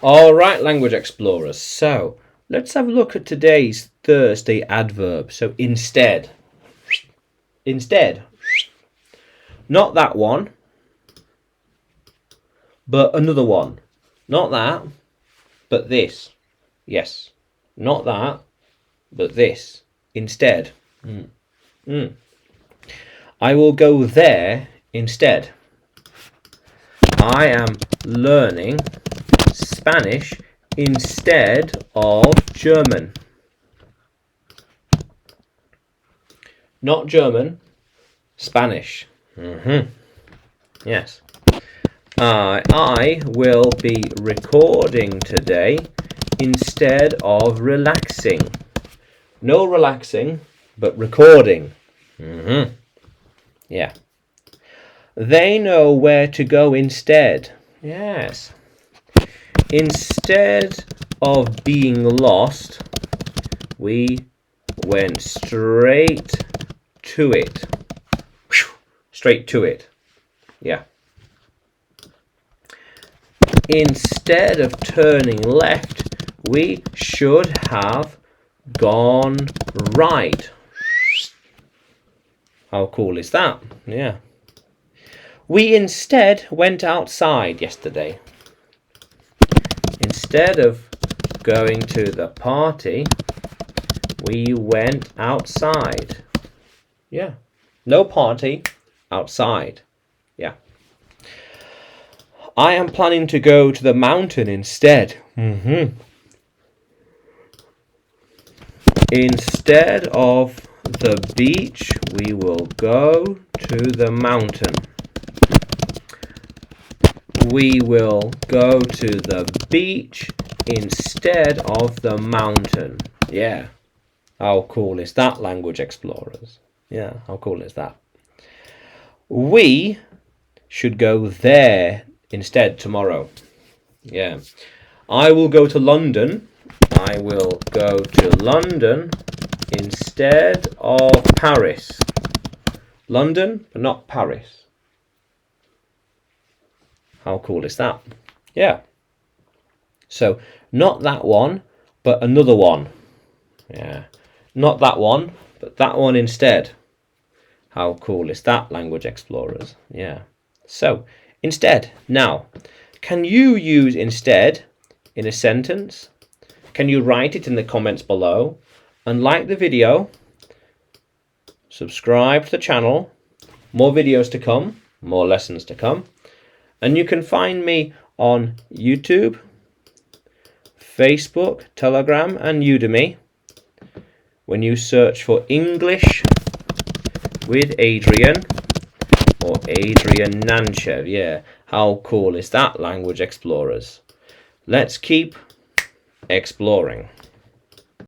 All right, language explorers. So let's have a look at today's Thursday adverb. So instead. Instead. Not that one, but another one. Not that, but this. Yes. Not that, but this. Instead. I will go there instead. I am learning Spanish instead of German. Not German, Spanish. Yes. I will be recording today instead of relaxing. No relaxing, but recording. Yeah. They know where to go instead. Yes. Instead of being lost, we went straight to it. Straight to it. Yeah. Instead of turning left, we should have gone right. How cool is that? Yeah. We instead went outside yesterday. Instead of going to the party, we went outside. Yeah. No party, outside. Yeah. I am planning to go to the mountain instead. Instead of the beach, we will go to the mountain. We will go to the beach instead of the mountain. Yeah. How cool is that, language explorers? Yeah, how cool is that? We should go there instead tomorrow. Yeah. I will go to London. I will go to London instead of Paris. London, but not Paris. How cool is that? Yeah. So, not that one, but another one. Yeah. Not that one, but that one instead. How cool is that, language explorers? Yeah. So, instead. Now, can you use instead in a sentence? Can you write it in the comments below? And like the video. Subscribe to the channel. More videos to come. More lessons to come. And you can find me on YouTube, Facebook, Telegram, and Udemy when you search for English with Adrian or Adrian Nanchev. Yeah, how cool is that, language explorers? Let's keep exploring.